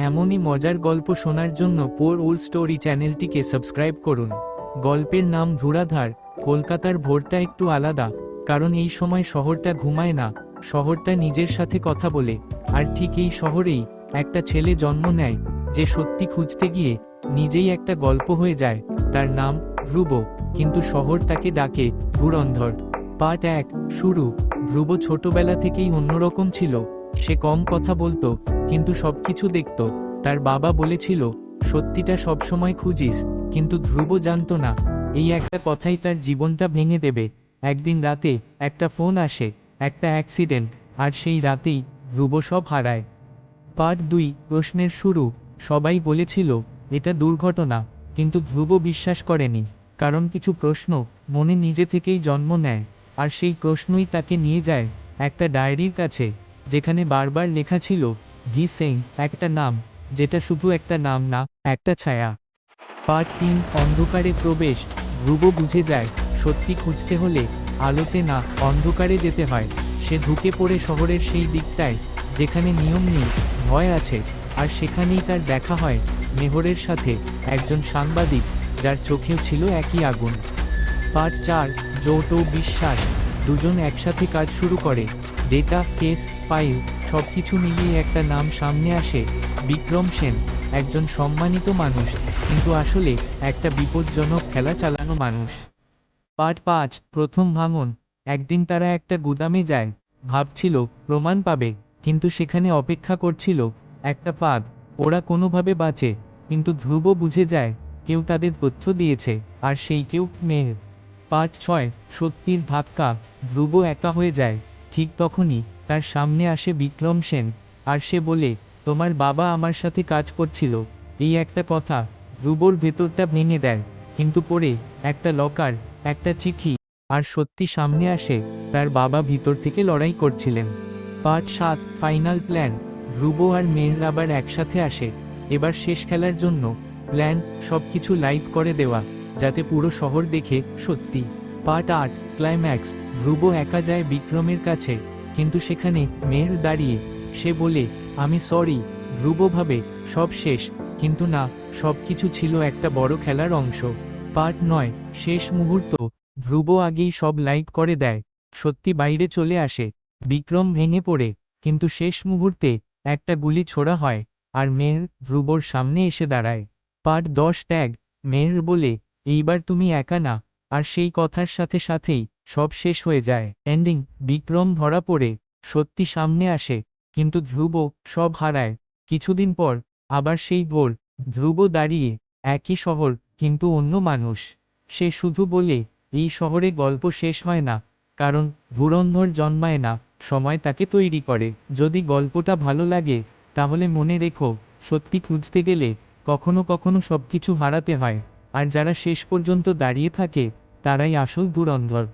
এমনই মজার গল্প শোনার জন্য পোর ওল্ড স্টোরি চ্যানেলটিকে সাবস্ক্রাইব করুন। গল্পের নাম ধুরাধার। কলকাতার ভোরটা একটু আলাদা, কারণ এই সময় শহরটা ঘুমায় না, শহরটা নিজের সাথে কথা বলে। আর ঠিক এই শহরেই একটা ছেলে জন্ম নেয়, যে সত্যি খুঁজতে গিয়ে নিজেই একটা গল্প হয়ে যায়। তার নাম ধ্রুব, কিন্তু শহর তাকে ডাকে ধুরন্ধর। পার্ট 1 শুরু। ধ্রুব ছোটবেলা থেকেই অন্যরকম ছিল। সে কম কথা বলতো, কিন্তু সবকিছু দেখত। তার বাবা বলেছিল, সত্যিটা সবসময় খুঁজিস। কিন্তু ধ্রুব জানতো না, এই একটা কথাই তার জীবনটা ভেঙে দেবে। একদিন রাতে একটা ফোন আসে, একটা অ্যাক্সিডেন্ট, আর সেই রাতেই ধ্রুব সব হারায়। পার্ট 2 প্রশ্নের শুরু। সবাই বলেছিল এটা দুর্ঘটনা, কিন্তু ধ্রুব বিশ্বাস করেনি। কারণ কিছু প্রশ্ন মনে নিজে থেকেই জন্ম নেয়, আর সেই প্রশ্নই তাকে নিয়ে যায় একটা ডায়েরির কাছে, যেখানে বারবার লেখা ছিল ভি সিং, একটা নাম, যেটা শুধু একটা নাম না, একটা ছায়া। পার্ট 3 অন্ধকারে প্রবেশ। ধ্রুব বুঝে যায়, সত্যি খুঁজতে হলে আলোতে না, অন্ধকারে যেতে হয়। সে ঢুকে পড়ে শহরের সেই দিকটায়, যেখানে নিয়ম নেই, ভয় আছে। আর সেখানেই তার দেখা হয় মেহরের সাথে, একজন সাংবাদিক, যার চোখেও ছিল একই আগুন। পার্ট 4 যৌথ বিশ্বাস। দুজন একসাথে কাজ শুরু করে। ডেটা, কেস, ফাইল, সবকিছু মিলিয়ে একটা নাম সামনে আসে, বিক্রম সেন। একজন সম্মানিত মানুষ, কিন্তু আসলে একটা বিপজ্জনক খেলা চালানো মানুষ। পার্ট 5 প্রথম ভাঙন। একদিন তারা একটা গুদামে যায়, ভাবছিল প্রমাণ পাবে, কিন্তু সেখানে অপেক্ষা করছিল একটা ফাঁদ। ওরা কোনোভাবে বাঁচে, কিন্তু ধ্রুব বুঝে যায় কেউ তাদের তথ্য দিয়েছে, আর সেই কেউ মেহের। পার্ট 6 সত্যির ধাক্কা। ধ্রুব একা হয়ে যায়। ঠিক তখনই তার সামনে আসে বিক্রম সেন, আর সে বলে, তোমার বাবা আমার সাথে কাজ করছিল। এই একটা কথা ধ্রুবর ভেতরটা ভেঙে দেয়। কিন্তু পরে একটা লকার, একটা চিঠি, আর সত্যি সামনে আসে, তার বাবা ভিতর থেকে লড়াই করছিলেন। Part 7 final plan. ধ্রুব আর মেহের আবার একসাথে আসে, এবার শেষ খেলার জন্য। প্ল্যান সবকিছু লাইভ করে দেওয়া, যাতে পুরো শহর দেখে সত্যি। Part 8 climax. ধ্রুব একা যায় বিক্রমের কাছে, কিন্তু সেখানে মেহের দাঁড়িয়ে। সে বলে, আমি সরি। ধ্রুব ভাবে সব শেষ, কিন্তু না, সবকিছু ছিল একটা বড় খেলার অংশ। পার্ট 9 শেষ মুহূর্ত। ধ্রুব আগেই সব লাইভ করে দেয়, সত্যি বাইরে চলে আসে। বিক্রম ভেঙে পড়ে, কিন্তু শেষ মুহূর্তে একটা গুলি ছোড়া হয়, আর মেহের ধ্রুবর সামনে এসে দাঁড়ায়। Part 10 tag. মেহের বলে, এইবার তুমি একা না। আর সেই কথার সাথে সাথেই সব শেষ হয়ে যায়। এন্ডিং। বিক্রম ধরা পড়ে, সত্যি সামনে আসে, কিন্তু ধ্রুব সব হারায়। কিছুদিন পর আবার সেই ভোর। ধ্রুব দাঁড়িয়ে, একই শহর, কিন্তু অন্য মানুষ। সে শুধু বলে, এই শহরে গল্প শেষ হয় না, কারণ ধুরন্ধর জন্মায় না, সময় তাকে তৈরি করে। যদি গল্পটা ভালো লাগে, তাহলে মনে রেখো, সত্যি খুঁজতে গেলে কখনো কখনো সবকিছু হারাতে হয়, আর যারা শেষ পর্যন্ত দাঁড়িয়ে থাকে, তারাই আসল ধুরন্ধর।